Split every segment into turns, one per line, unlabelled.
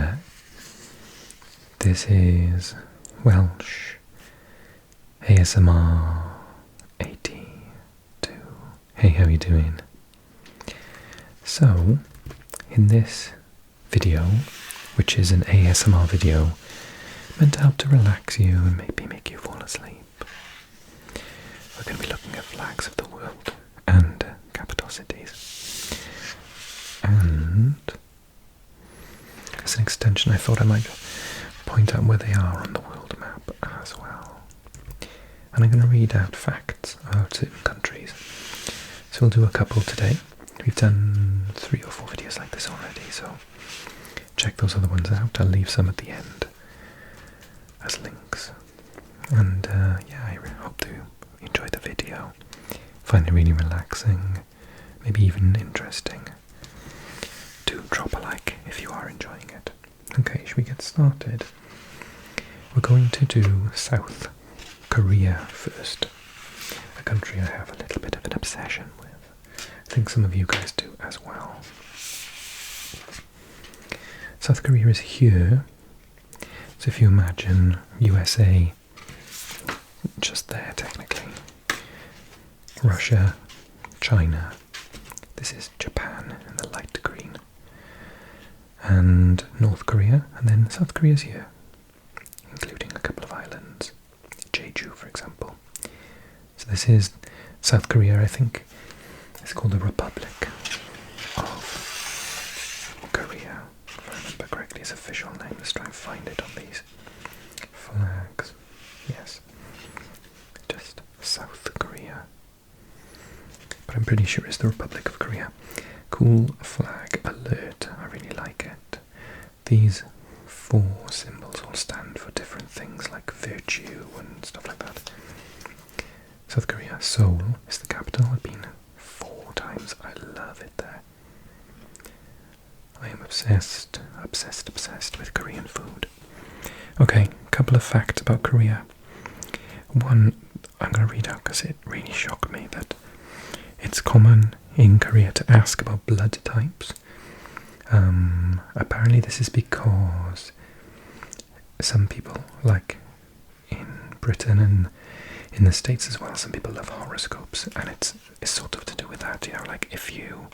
there. This is Welsh ASMR 82. Hey, how are you doing? So, in this video, which is an ASMR video, meant to help to relax you and maybe make you fall asleep, we're going to be looking at flags of the world and capital cities. And as an extension, I thought I might point out where they are on the world map as well. And I'm going to read out facts about certain countries. So we'll do a couple today. We've done 3 or 4 videos like this already, so check those other ones out. I'll leave some at the end as links. And yeah, I hope you enjoy the video. Find it really relaxing, maybe even interesting. Do drop a like if you are enjoying it. Okay, should we get started? We're going to do South Korea first, a country I have a little bit of an obsession with. I think some of you guys do as well. South Korea is here, so if you imagine USA just there technically, Russia, China, this is Japan in the light green, and North Korea, and then South Korea's here, including a couple of islands, Jeju for example. So this is South Korea. I think it's called the Republic of Korea, if I remember correctly, its official name. Let's try and find it on these flags. Yes, just South Korea, but I'm pretty sure it's the Republic of Korea. Cool flag alert, I really like it. These 4 symbols all stand for different things like virtue and stuff like that. South Korea, Seoul is the capital. I've been 4 times. I love it there. I am obsessed with Korean food. Okay, a couple of facts about Korea. One, I'm going to read out because it really shocked me that it's common in Korea to ask about blood types. Apparently this is because some people, like in Britain and in the States as well, some people love horoscopes, and it's sort of to do with that, you know, like if you,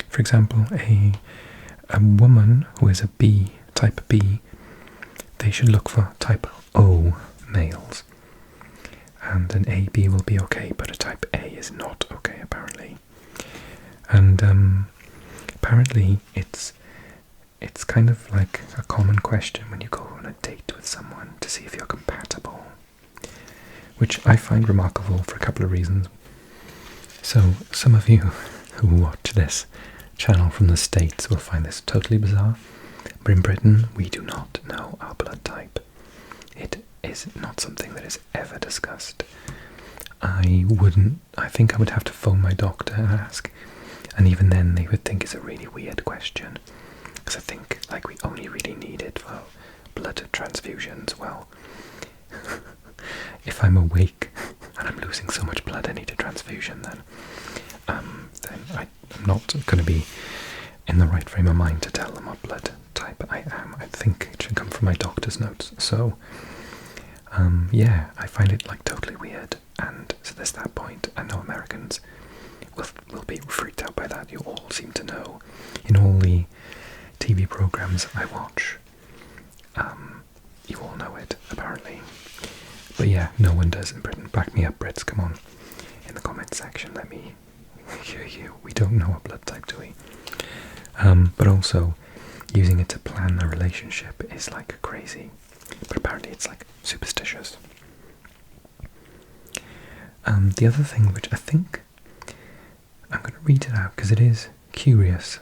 for example, a woman who is a B, type B, they should look for type O males, and an AB will be okay, but a type A is not okay apparently. And apparently it's kind of like a common question when you go on a date with someone to see if you're compatible, which I find remarkable for a couple of reasons. So some of you who watch this channel from the States will find this totally bizarre, but in Britain we do not know our blood type. It is not something that is ever discussed. I think I would have to phone my doctor and ask, and even then they would think it's a really weird question, because I think like we only really need it for blood transfusions. Well, if I'm awake and I'm losing so much blood I need a transfusion, then I'm not going to be in the right frame of mind to tell them what blood type I am. I think it should come from my doctor's notes. So yeah, I find it like totally weird, and so there's that point. I know Americans will be freaked out by that. You all seem to know in all the TV programs I watch. You all know it apparently, but yeah, no one does in Britain. Back me up, Brits, come on in the comment section, let me hear you. We don't know what blood type, do we? But also using it to plan a relationship is like crazy, but apparently it's like superstitious. The other thing, which I think I'm going to read it out because it is curious,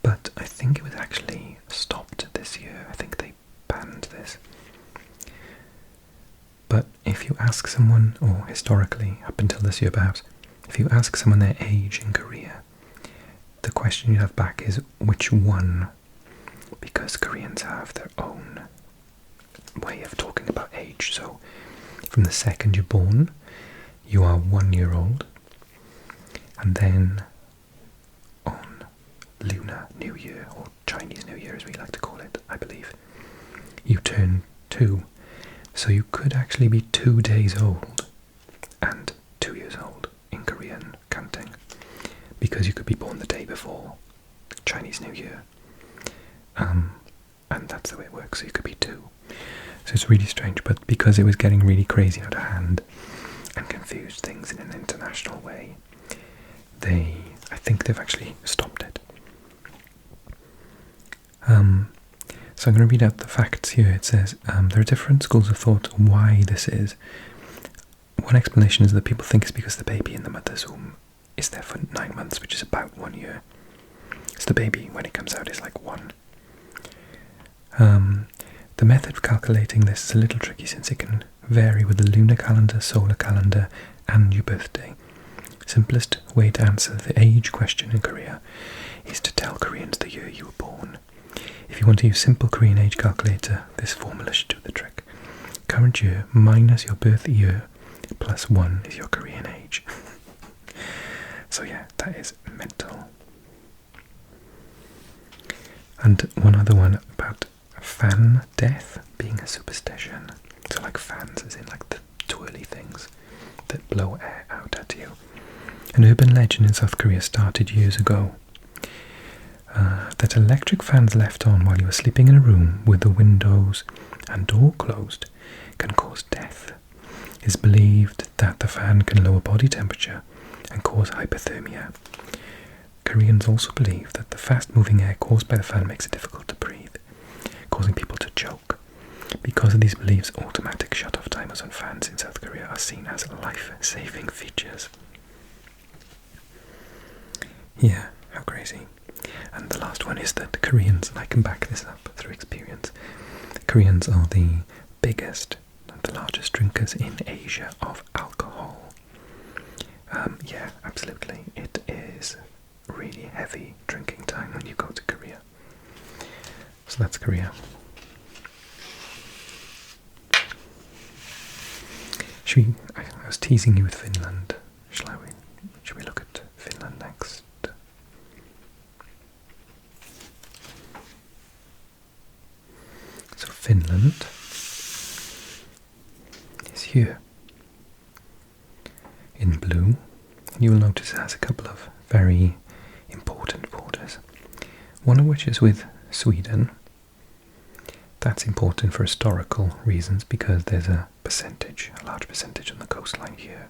but I think it was actually stopped this year. I think they banned this. But if you ask someone, or historically up until this year perhaps, if you ask someone their age in Korea, the question you have back is which one, because Koreans have their own way of talking about age. So from the second you're born, you are 1 year old, and then on Lunar New Year or Chinese New Year, as we like to call it, I believe, you turn 2. So you could actually be 2 days old and 2 years old in Korean counting, because you could be born the day before Chinese New Year. And that's the way it works, so you could be 2. So it's really strange, but because it was getting really crazy out of hand and confused things in an international way, I think they've actually stopped it. So I'm going to read out the facts here. It says, there are different schools of thought why this is. One explanation is that people think it's because the baby in the mother's womb is there for 9 months, which is about 1 year. So the baby, when it comes out, is like 1. The method of calculating this is a little tricky since it can vary with the lunar calendar, solar calendar, and your birthday. Simplest way to answer the age question in Korea is to tell Koreans the year you were born. If you want to use simple Korean age calculator, this formula should do the trick. Current year minus your birth year plus 1 is your Korean age. So yeah, that is mental. And one other one about fan death being a superstition. So like fans, as in like the twirly things that blow air out at you. An urban legend in South Korea started years ago that electric fans left on while you are sleeping in a room with the windows and door closed can cause death. It is believed that the fan can lower body temperature and cause hypothermia. Koreans also believe that the fast-moving air caused by the fan makes it difficult to breathe, causing people to choke. Because of these beliefs, automatic shut-off timers on fans in South Korea are seen as life-saving features. Yeah, how crazy. And the last one is that the Koreans, and I can back this up through experience, Koreans are the biggest and the largest drinkers in Asia of alcohol. Yeah, absolutely. It is really heavy drinking time when you go to Korea. So that's Korea. I was teasing you with Finland. Should we look at Finland next? So Finland is here in blue. You will notice it has a couple of very important borders, one of which is with Sweden. That's important for historical reasons because there's a large percentage on the coastline here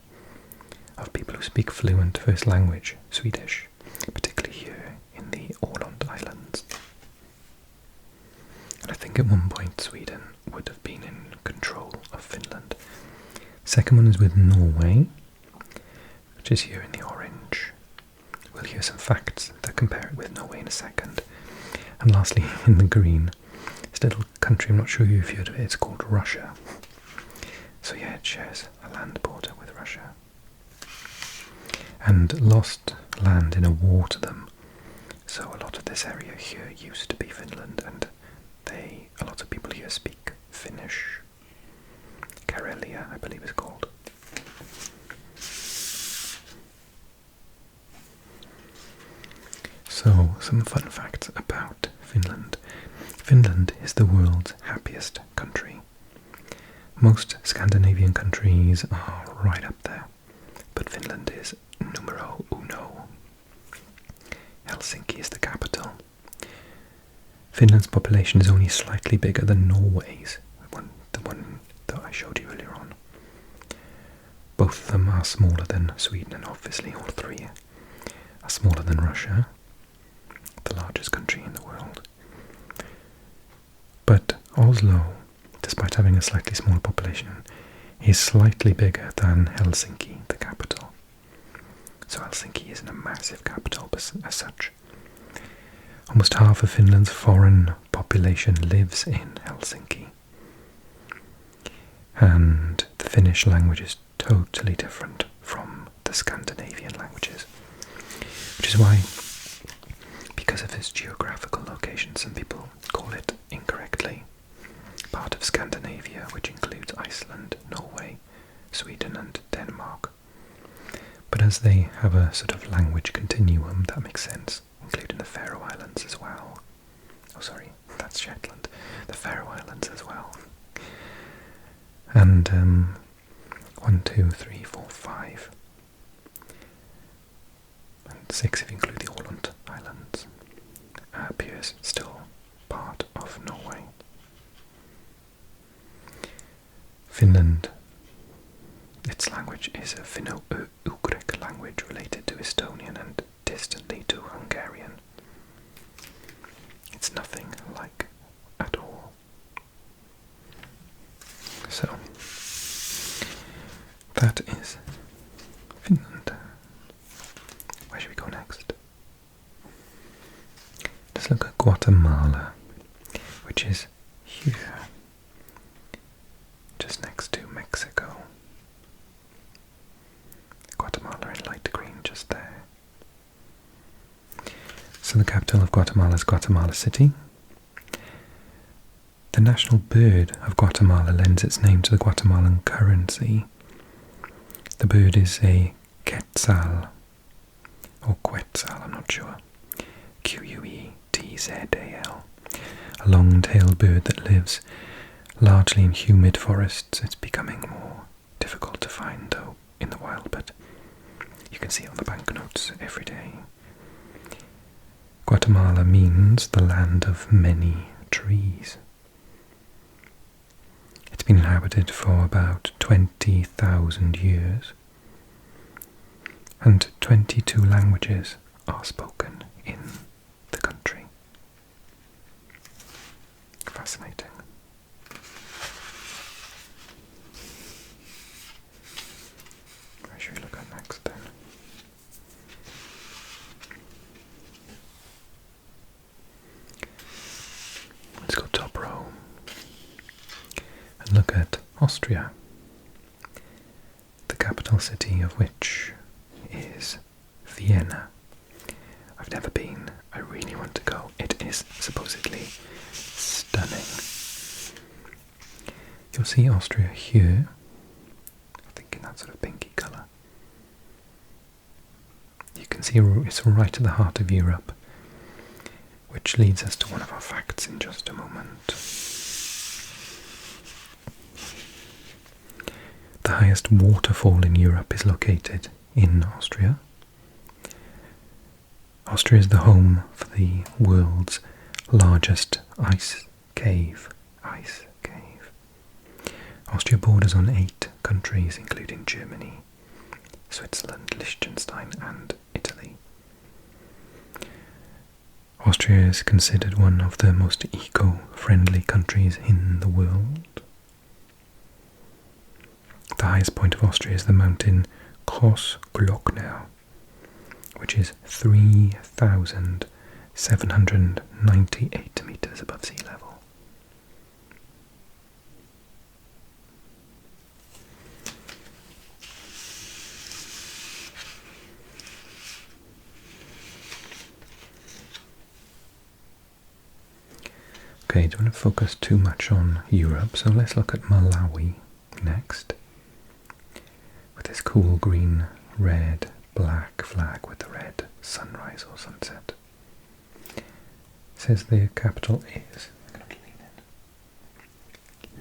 of people who speak fluent first language Swedish, particularly here in the Åland Islands. And I think at one point Sweden would have been in control of Finland. Second one is with Norway, which is here in the orange. We'll hear some facts that compare it with Norway in a second. And lastly, in the green, this little country, I'm not sure if you've heard of it, it's called Russia. So yeah, it shares a land border with Russia. And lost land in a war to them. So a lot of this area here used to be Finland, and a lot of people here speak Finnish. Karelia, I believe it's called. So, some fun facts about Finland. Finland is the world's happiest country. Most Scandinavian countries are right up there, but Finland is numero uno. Helsinki is the capital. Finland's population is only slightly bigger than Norway's, the one that I showed you earlier on. Both of them are smaller than Sweden, and obviously all three are smaller than Russia, the largest country in the world. But Oslo, despite having a slightly smaller population, is slightly bigger than Helsinki, the capital. So Helsinki isn't a massive capital as such. Almost half of Finland's foreign population lives in Helsinki. And the Finnish language is totally different from the Scandinavian languages. Which is why, because of its geographical location, some people call it incorrectly part of Scandinavia, which includes Iceland, Norway, Sweden and Denmark. But as they have a sort of language continuum, that makes sense, including the Faroe Islands as well. Oh, sorry, that's Shetland. The Faroe Islands as well. And 1, 2, 3, 4, 5. And 6 if you include the Åland Islands. Appears still part of Norway. Finland. Its language is a Finno-Ugric language related to Estonian and distantly to Hungarian. It's nothing like at all. So, that is Finland. Where should we go next? Let's look at Guatemala, which is here, just next to Mexico. Guatemala in light green just there. So the capital of Guatemala is Guatemala City. The national bird of Guatemala lends its name to the Guatemalan currency. The bird is a quetzal, or quetzal, I'm not sure. Quetzal. A long-tailed bird that lives largely in humid forests. It's becoming more difficult to find, though, in the wild, but you can see it on the banknotes every day. Guatemala means the land of many trees. It's been inhabited for about 20,000 years, and 22 languages are spoken in the country. Fascinating. Where should we look at next then? Let's go top row and look at Austria, the capital city of which is Vienna. I've never been. I really want to go. It is supposedly stunning. You'll see Austria here, I think in that sort of pinky colour. You can see it's right at the heart of Europe, which leads us to one of our facts in just a moment. The highest waterfall in Europe is located in Austria. Austria is the home for the world's largest ice cave. Austria borders on 8 countries, including Germany, Switzerland, Liechtenstein, and Italy. Austria is considered one of the most eco-friendly countries in the world. The highest point of Austria is the mountain Großglockner, which is 3,798 meters above sea level. Okay, don't want to focus too much on Europe, so let's look at Malawi next. With this cool green, red, black flag with the red sunrise or sunset. It says the capital is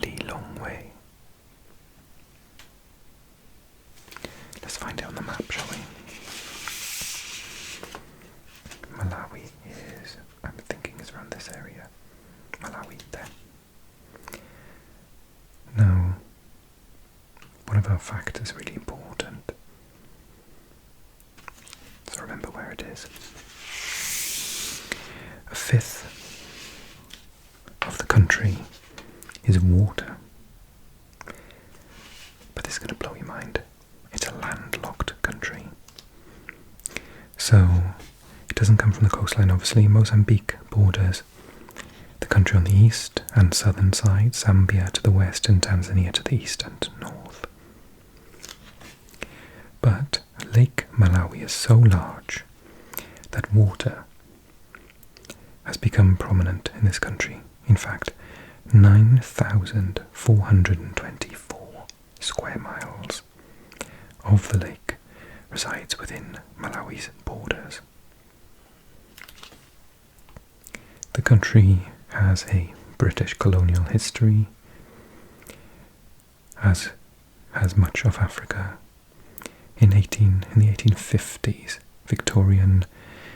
Lilongwe. Let's find it on the map, shall we? Malawi is, I'm thinking it's around this area. Malawi there. Now, one of our facts is really important. So remember where it is. A fifth of the country is water. But this is going to blow your mind. It's a landlocked country. So, it doesn't come from the coastline, obviously. Mozambique borders the country on the east and southern side, Zambia to the west and Tanzania to the east and north. But Lake Malawi is so large that water has become prominent in this country. In fact, 9,424 square miles of the lake resides within Malawi's borders. The country has a British colonial history, as has much of Africa. In the 1850s, Victorian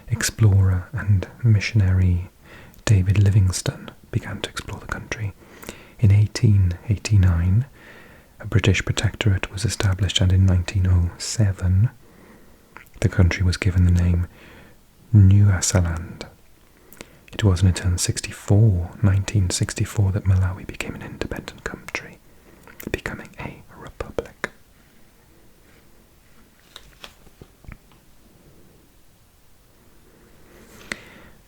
explorer and missionary David Livingstone began to explore the country. In 1889, a British protectorate was established, and in 1907, the country was given the name Nyasaland. It wasn't until 1964, that Malawi became an independent country, becoming a republic.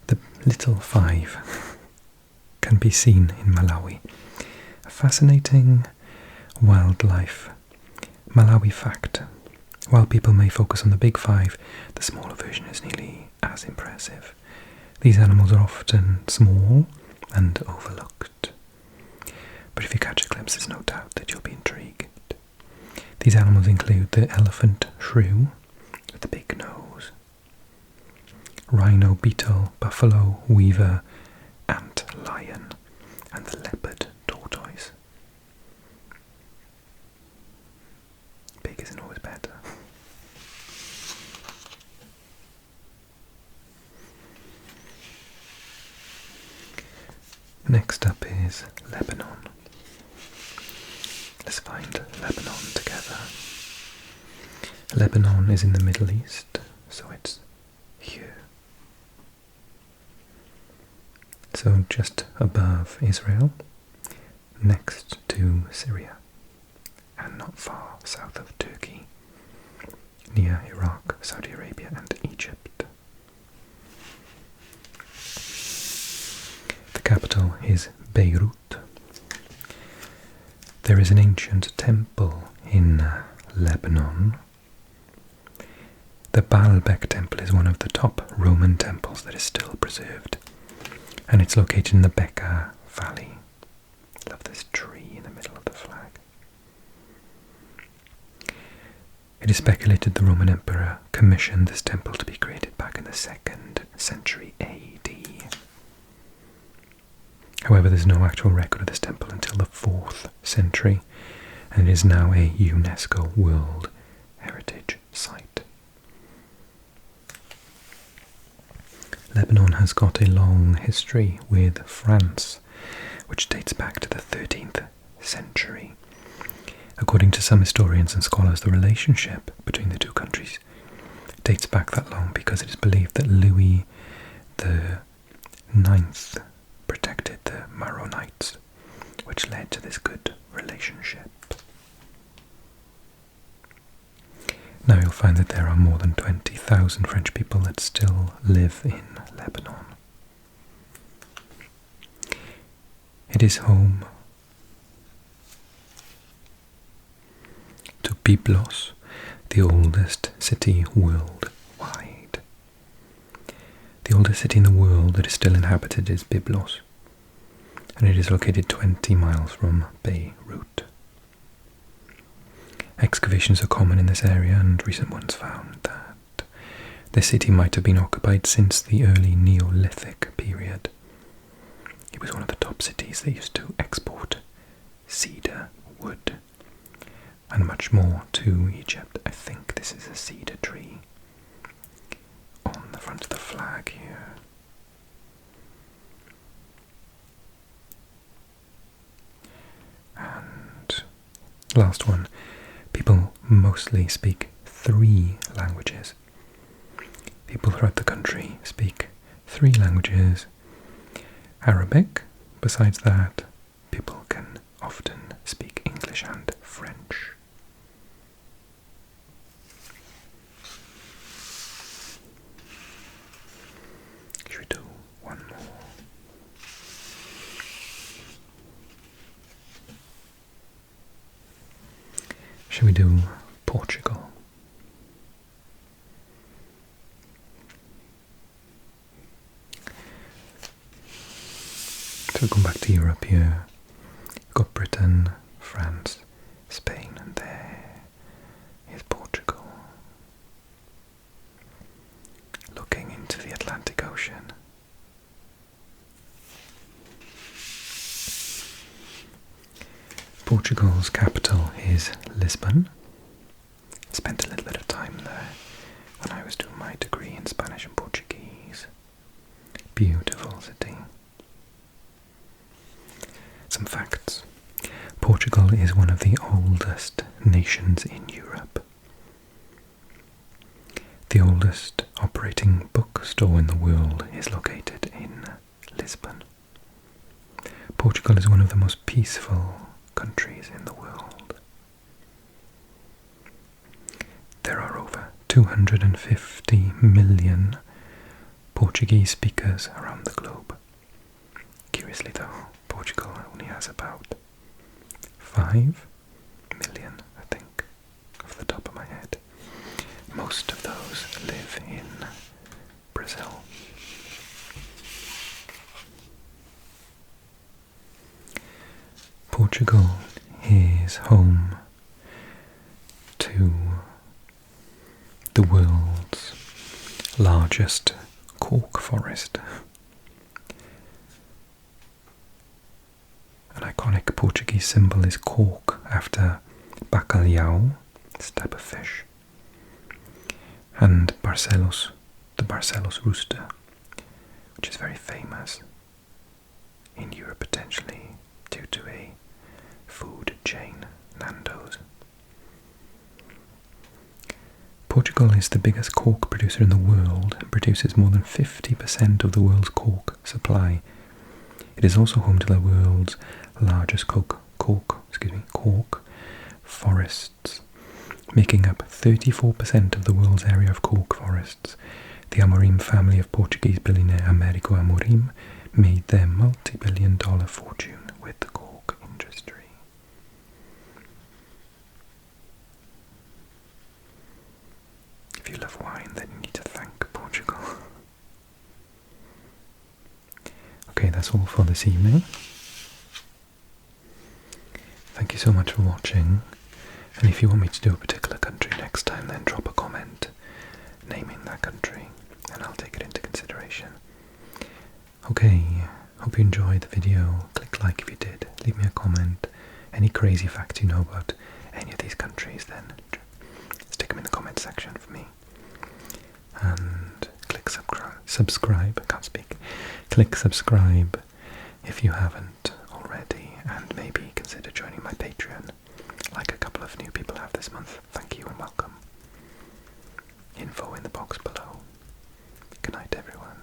The Little Five can be seen in Malawi. A fascinating wildlife Malawi fact. While people may focus on the big five, the smaller version is nearly as impressive. These animals are often small and overlooked, but if you catch a glimpse, there's no doubt that you'll be intrigued. These animals include the elephant shrew with the big nose, rhino, beetle, buffalo, weaver, ant lion, and the leopard tortoise. Big isn't always better. Next up is Lebanon. Let's find Lebanon together. Lebanon is in the Middle East, so it's here. So just above Israel, next to Syria, and not far south of Turkey, near Iraq, Saudi Arabia and Egypt. The capital is Beirut. There is an ancient temple in Lebanon. The Baalbek temple is one of the top Roman temples that is still preserved, and it's located in the Bekaa Valley. Love this tree in the middle of the flag. It is speculated the Roman Emperor commissioned this temple to be created back in the 2nd century AD. However, there's no actual record of this temple until the 4th century, and it is now a UNESCO World Heritage Site. Lebanon has got a long history with France, which dates back to the 13th century. According to some historians and scholars, the relationship between the two countries dates back that long because it is believed that Louis the Ninth protected the Maronites, which led to this good relationship. Now you'll find that there are more than 20,000 French people that still live in Lebanon. It is home to Byblos, the oldest city worldwide. The oldest city in the world that is still inhabited is Byblos, and it is located 20 miles from Beirut. Excavations are common in this area, and recent ones found that the city might have been occupied since the early Neolithic period. It was one of the top cities that used to export cedar wood and much more to Egypt. I think this is a cedar tree on the front of the flag here. And last one, people mostly speak 3 languages. People throughout the country speak 3 languages. Arabic. Besides that, people can often speak English and French. Should we do one more? Shall we do Portugal? So going back to Europe here, we've got Britain, France, Spain, and there is Portugal. Looking into the Atlantic Ocean. Portugal's capital is Lisbon. Spent a little bit of time there when I was doing my degree in Spanish and Portuguese. Beautiful city. Some facts. Portugal is one of the oldest nations in Europe. The oldest operating bookstore in the world is located in Lisbon. Portugal is one of the most peaceful countries in the world. There are over 250 million Portuguese speakers around the globe. Curiously though, Portugal only has about 5 million, I think, off the top of my head. Most of those live in Brazil. Portugal is home to the world's largest cork forest. An iconic Portuguese symbol is cork after bacalhau, this type of fish, and Barcelos, the Barcelos rooster, which is very famous in Europe potentially due to a food chain, Nando's. Portugal is the biggest cork producer in the world and produces more than 50% of the world's cork supply. It is also home to the world's largest cork forests, making up 34% of the world's area of cork forests. The Amorim family of Portuguese billionaire Americo Amorim made their multi-billion-dollar fortune with the cork industry. If you love wine, then you need to thank Portugal. Okay, that's all for this evening. Thank you so much for watching, and if you want me to do a particular country next time, then drop a comment naming that country and I'll take it into consideration. Okay, hope you enjoyed the video. Click like if you did, leave me a comment. Any crazy facts you know about any of these countries, then stick them in the comment section for me. And click subscribe, I can't speak. Click subscribe if you haven't already, and maybe consider joining my Patreon, like a couple of new people have this month. Thank you and welcome. Info in the box below. Good night, everyone.